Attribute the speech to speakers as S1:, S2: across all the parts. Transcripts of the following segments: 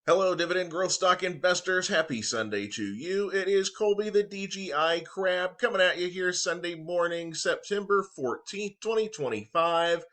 S1: Hello, dividend growth stock investors. Happy Sunday to you. It is Colby the DGI Crab coming at you here Sunday morning, September 14th, 2025.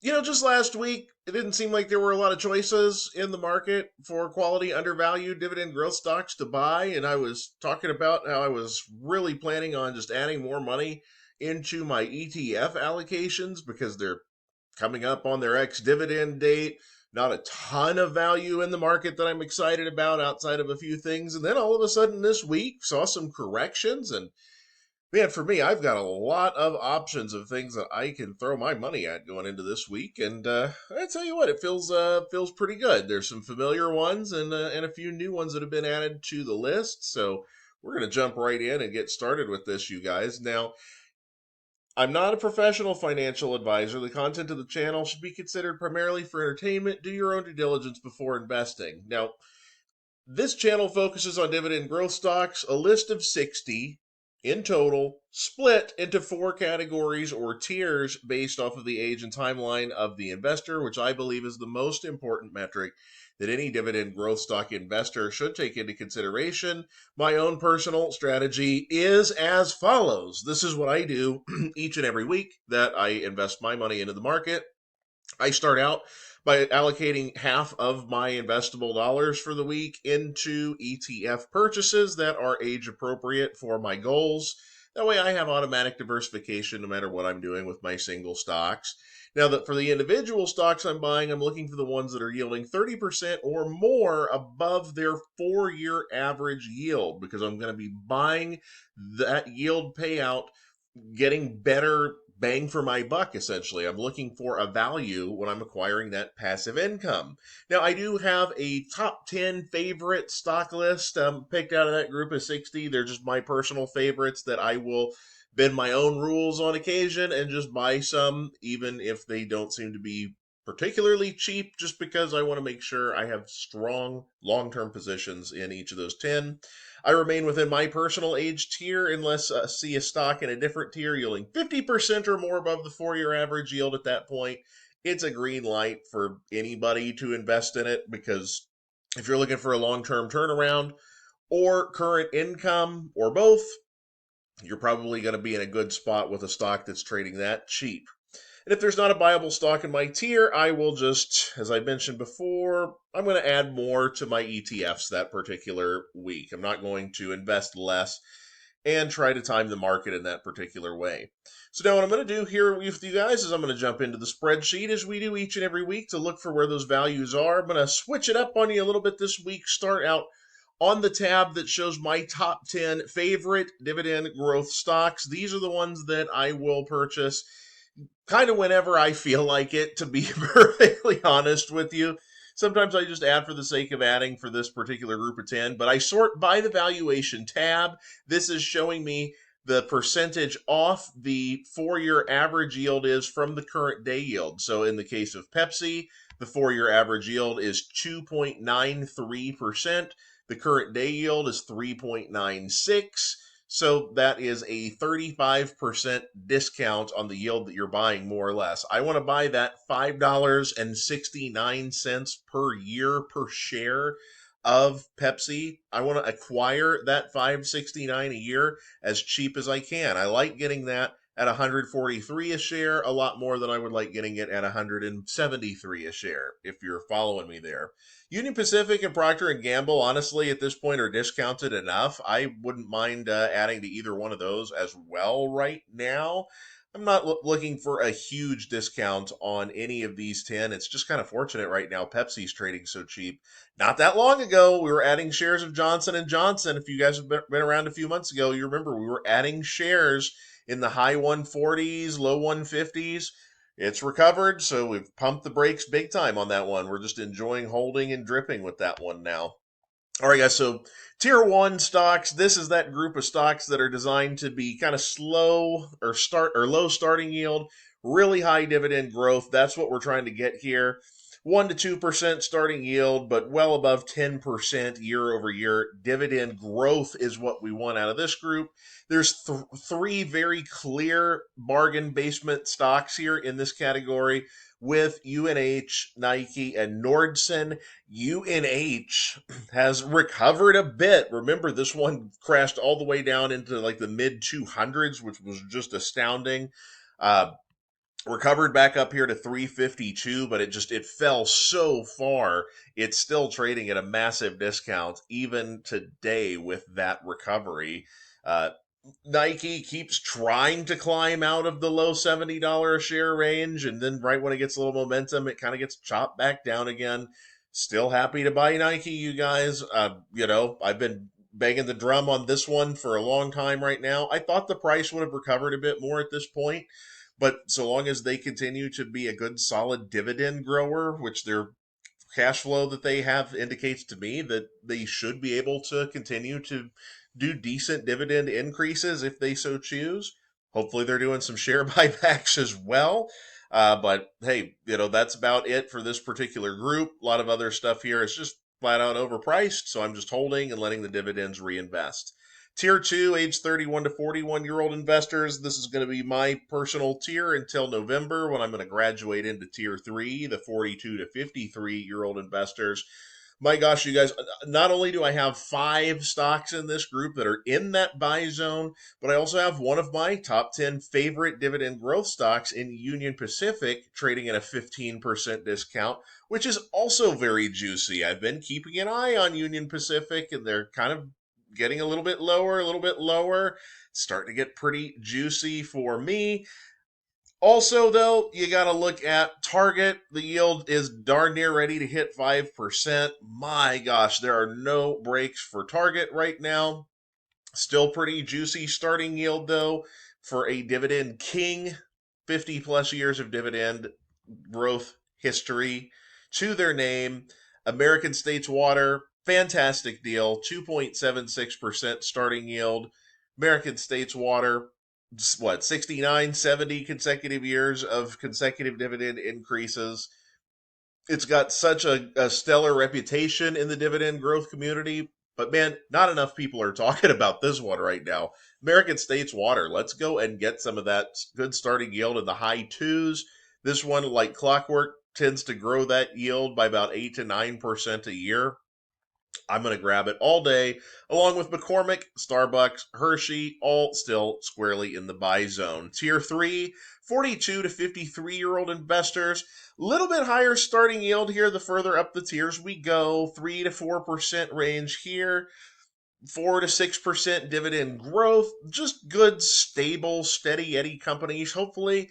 S1: Just last week, it didn't seem like there were a lot of choices in the market for quality, undervalued dividend growth stocks to buy. And I was talking about how I was really planning on just adding more money into my ETF allocations because they're coming up on their ex-dividend date. Not a ton of value in the market that I'm excited about outside of a few things. And then all of a sudden this week saw some corrections. And man, for me, I've got a lot of options of things that I can throw my money at going into this week. And I tell you what, it feels pretty good. There's some familiar ones and a few new ones that have been added to the list. So we're going to jump right in and get started with this, you guys. Now, I'm not a professional financial advisor. The content of the channel should be considered primarily for entertainment. Do your own due diligence before investing. Now, this channel focuses on dividend growth stocks, a list of 60 in total, split into four categories or tiers based off of the age and timeline of the investor, which I believe is the most important metric that any dividend growth stock investor should take into consideration. My own personal strategy is as follows. This is what I do each and every week that I invest my money into the market. I start out by allocating half of my investable dollars for the week into ETF purchases that are age appropriate for my goals. That way I have automatic diversification no matter what I'm doing with my single stocks. Now that for the individual stocks I'm buying, I'm looking for the ones that are yielding 30% or more above their 4-year average yield because I'm going to be buying that yield payout, getting better bang for my buck, essentially. I'm looking for a value when I'm acquiring that passive income. Now, I do have a top 10 favorite stock list picked out of that group of 60. They're just my personal favorites that I will bend my own rules on occasion and just buy some, even if they don't seem to be particularly cheap, just because I want to make sure I have strong long-term positions in each of those 10. I remain within my personal age tier unless I see a stock in a different tier yielding 50% or more above the 4-year average yield at that point. It's a green light for anybody to invest in it because if you're looking for a long-term turnaround or current income or both, you're probably going to be in a good spot with a stock that's trading that cheap. And if there's not a viable stock in my tier, I will just, as I mentioned before, I'm going to add more to my ETFs that particular week. I'm not going to invest less and try to time the market in that particular way. So now what I'm going to do here with you guys is I'm going to jump into the spreadsheet as we do each and every week to look for where those values are. I'm going to switch it up on you a little bit this week, start out on the tab that shows my top 10 favorite dividend growth stocks. These are the ones that I will purchase kind of whenever I feel like it, to be perfectly honest with you. Sometimes I just add for the sake of adding for this particular group of 10, but I sort by the valuation tab. This is showing me the percentage off the 4-year average yield is from the current day yield. So in the case of Pepsi, the 4-year average yield is 2.93%. The current day yield is 3.96. So that is a 35% discount on the yield that you're buying, more or less. I want to buy that $5.69 per year per share of Pepsi. I want to acquire that $5.69 a year as cheap as I can. I like getting that at 143 a share, a lot more than I would like getting it at 173 a share, if you're following me there. Union Pacific and Procter and Gamble, honestly, at this point are discounted enough. I wouldn't mind adding to either one of those as well right now. I'm not looking for a huge discount on any of these 10. It's just kind of fortunate right now Pepsi's trading so cheap. Not that long ago, we were adding shares of Johnson & Johnson. If you guys have been around a few months ago, you remember we were adding shares in the high 140s, low 150s. It's recovered, so we've pumped the brakes big time on that one. We're just enjoying holding and dripping with that one now. All right, guys, so tier 1 stocks, this is that group of stocks that are designed to be kind of slow or low starting yield, really high dividend growth. That's what we're trying to get here. 1 to 2% starting yield, but well above 10% year over year. Dividend growth is what we want out of this group. There's three very clear bargain basement stocks here in this category with UNH, Nike, and Nordson. UNH has recovered a bit. Remember, this one crashed all the way down into like the mid 200s, which was just astounding. Uh, Recovered back up here to 352, but it fell so far. It's still trading at a massive discount even today with that recovery. uh, Nike keeps trying to climb out of the low $70 a share range, and then right when it gets a little momentum, it kind of gets chopped back down again. Still happy to buy Nike, you guys. I've been banging the drum on this one for a long time right now. I thought the price would have recovered a bit more at this point, but so long as they continue to be a good, solid dividend grower, which their cash flow that they have indicates to me that they should be able to continue to do decent dividend increases if they so choose. Hopefully, they're doing some share buybacks as well. But hey, that's about it for this particular group. A lot of other stuff here is just flat out overpriced, so I'm just holding and letting the dividends reinvest. Tier 2, age 31 to 41-year-old investors. This is going to be my personal tier until November when I'm going to graduate into Tier 3, the 42 to 53-year-old investors. My gosh, you guys, not only do I have 5 stocks in this group that are in that buy zone, but I also have one of my top 10 favorite dividend growth stocks in Union Pacific trading at a 15% discount, which is also very juicy. I've been keeping an eye on Union Pacific, and they're kind of getting a little bit lower, a little bit lower. It's starting to get pretty juicy for me. Also, though, you got to look at Target. The yield is darn near ready to hit 5%. My gosh, there are no breaks for Target right now. Still pretty juicy starting yield, though, for a dividend king. 50 plus years of dividend growth history to their name. American States Water, fantastic deal. 2.76% starting yield. American States Water, what, 69, 70 consecutive years of consecutive dividend increases. It's got such a stellar reputation in the dividend growth community, but man, not enough people are talking about this one right now. American States Water, let's go and get some of that good starting yield in the high twos. This one, like clockwork, tends to grow that yield by about 8 to 9% a year. I'm going to grab it all day, along with McCormick, Starbucks, Hershey, all still squarely in the buy zone. Tier 3, 42 to 53-year-old investors. Little bit higher starting yield here the further up the tiers we go. 3 to 4% range here. 4 to 6% dividend growth. Just good, stable, steady Eddie companies. Hopefully,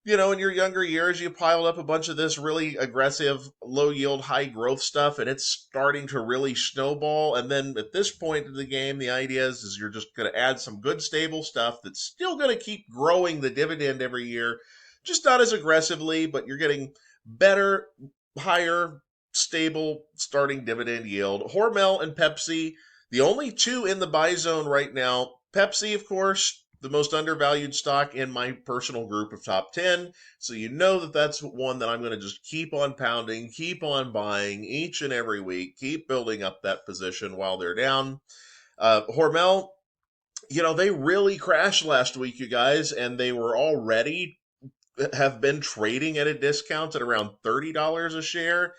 S1: in your younger years, you piled up a bunch of this really aggressive, low yield, high growth stuff, and it's starting to really snowball. And then at this point in the game, the idea is you're just going to add some good, stable stuff that's still going to keep growing the dividend every year, just not as aggressively, but you're getting better, higher, stable starting dividend yield. Hormel and Pepsi, the only two in the buy zone right now. Pepsi, of course, the most undervalued stock in my personal group of top 10. So you know that that's one that I'm going to just keep on pounding, keep on buying each and every week, keep building up that position while they're down. Hormel, they really crashed last week, you guys, and they were already have been trading at a discount at around $30 a share,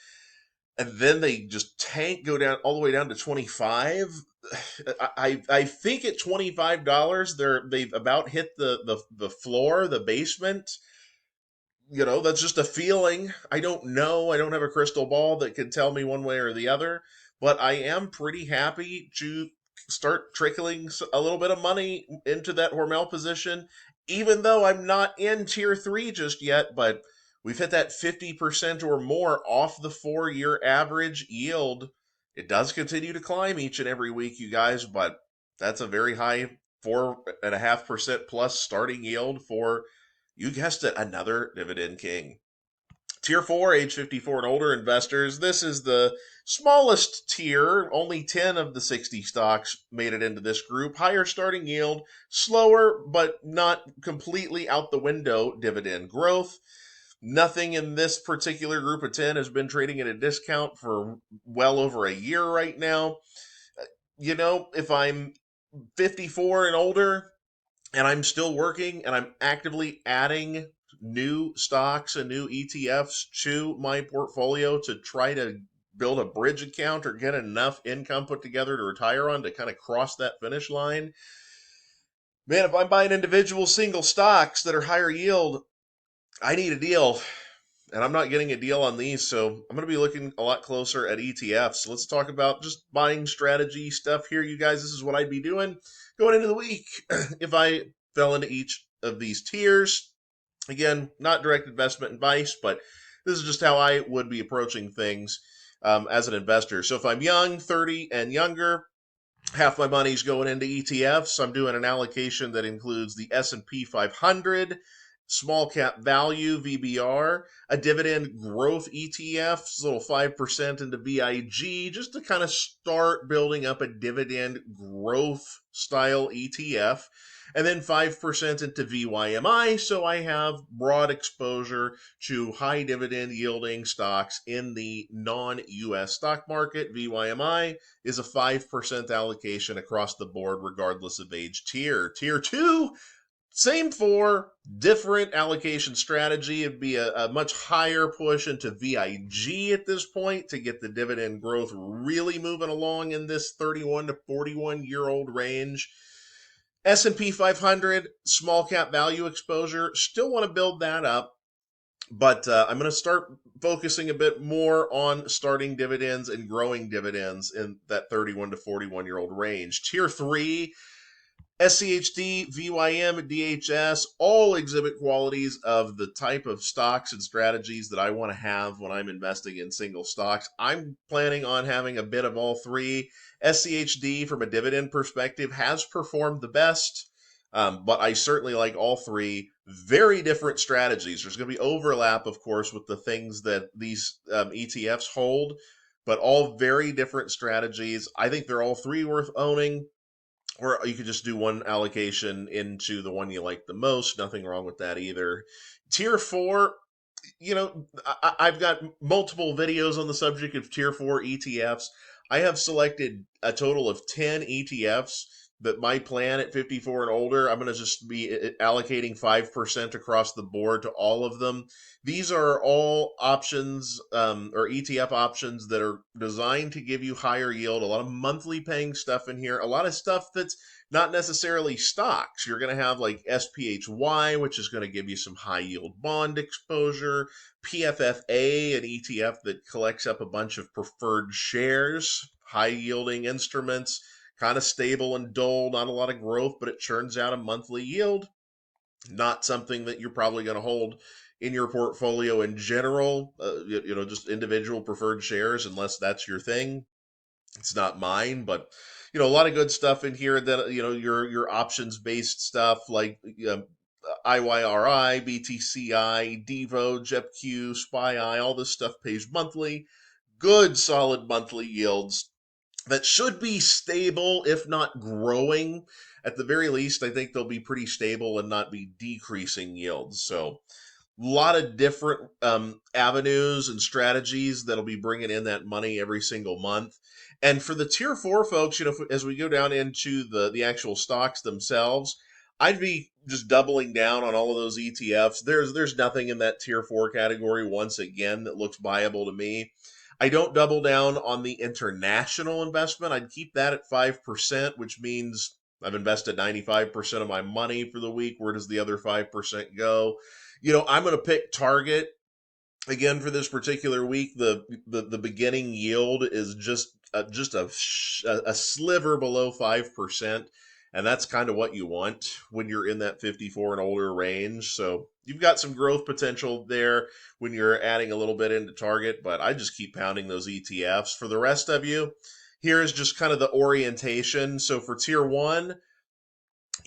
S1: and then they just go down all the way down to 25. I think at $25 they've about hit the floor, the basement. That's just a feeling. I don't know. I don't have a crystal ball that can tell me one way or the other, but I am pretty happy to start trickling a little bit of money into that Hormel position, even though I'm not in tier 3 just yet. But we've hit that 50% or more off the 4-year average yield. It does continue to climb each and every week, you guys, but that's a very high 4.5% plus starting yield for, you guessed it, another dividend king. Tier 4, age 54 and older investors. This is the smallest tier. Only 10 of the 60 stocks made it into this group. Higher starting yield, slower but not completely out the window dividend growth. Nothing in this particular group of 10 has been trading at a discount for well over a year right now. If I'm 54 and older and I'm still working and I'm actively adding new stocks and new ETFs to my portfolio to try to build a bridge account or get enough income put together to retire on to kind of cross that finish line, man, if I'm buying individual single stocks that are higher yield, I need a deal. And I'm not getting a deal on these, so I'm going to be looking a lot closer at ETFs. Let's talk about just buying strategy stuff here, you guys. This is what I'd be doing going into the week if I fell into each of these tiers. Again, not direct investment advice, but this is just how I would be approaching things as an investor. So if I'm young, 30 and younger, half my money's going into ETFs. I'm doing an allocation that includes the S&P 500, small cap value VBR, a dividend growth ETF, a little 5% into VIG, just to kind of start building up a dividend growth style ETF, and then 5% into VYMI, so I have broad exposure to high dividend yielding stocks in the non-US stock market. VYMI is a 5% allocation across the board, regardless of age tier. Tier 2, same for different allocation strategy. It'd be a much higher push into VIG at this point to get the dividend growth really moving along in this 31 to 41 year old range. S&P 500, small cap value exposure, still want to build that up. But I'm going to start focusing a bit more on starting dividends and growing dividends in that 31 to 41 year old range. Tier 3, SCHD, VYM, DHS all exhibit qualities of the type of stocks and strategies that I want to have when I'm investing in single stocks. I'm planning on having a bit of all three. SCHD, from a dividend perspective, has performed the best, but I certainly like all three. Very different strategies. There's going to be overlap, of course, with the things that these ETFs hold, but all very different strategies. I think they're all three worth owning. Or you could just do one allocation into the one you like the most. Nothing wrong with that either. Tier 4, I've got multiple videos on the subject of Tier 4 ETFs. I have selected a total of 10 ETFs, but my plan at 54 and older, I'm going to just be allocating 5% across the board to all of them. These are all options or ETF options that are designed to give you higher yield, a lot of monthly paying stuff in here, a lot of stuff that's not necessarily stocks. You're going to have like SPHY, which is going to give you some high yield bond exposure, PFFA, an ETF that collects up a bunch of preferred shares, high yielding instruments, kind of stable and dull, not a lot of growth, but it churns out a monthly yield. Not something that you're probably going to hold in your portfolio in general, just individual preferred shares, unless that's your thing. It's not mine, but a lot of good stuff in here that your options based stuff like IYRI, BTCI, Devo, JEPQ, SPY-I, all this stuff pays monthly. Good solid monthly yields that should be stable, if not growing. At the very least, I think they'll be pretty stable and not be decreasing yields. So a lot of different avenues and strategies that'll be bringing in that money every single month. And for the tier 4 folks, as we go down into the actual stocks themselves, I'd be just doubling down on all of those ETFs. There's nothing in that tier 4 category, once again, that looks viable to me. I don't double down on the international investment. I'd keep that at 5%, which means I've invested 95% of my money for the week. Where does the other 5% go? I'm going to pick Target again for this particular week. The beginning yield is just a sliver below 5%, and that's kind of what you want when you're in that 54 and older range. So you've got some growth potential there when you're adding a little bit into Target, but I just keep pounding those ETFs. For the rest of you, here is just kind of the orientation. So for tier 1,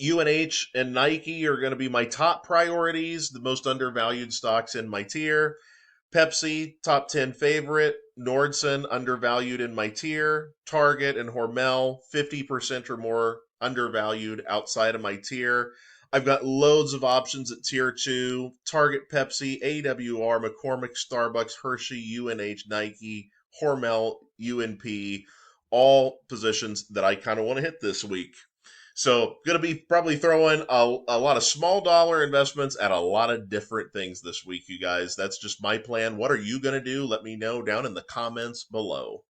S1: UNH and Nike are going to be my top priorities, the most undervalued stocks in my tier. Pepsi, top 10 favorite. Nordson, undervalued in my tier. Target and Hormel, 50% or more undervalued outside of my tier. I've got loads of options at tier 2: Target, Pepsi, AWR, McCormick, Starbucks, Hershey, UNH, Nike, Hormel, UNP, all positions that I kind of want to hit this week. So, going to be probably throwing a lot of small dollar investments at a lot of different things this week, you guys. That's just my plan. What are you going to do? Let me know down in the comments below.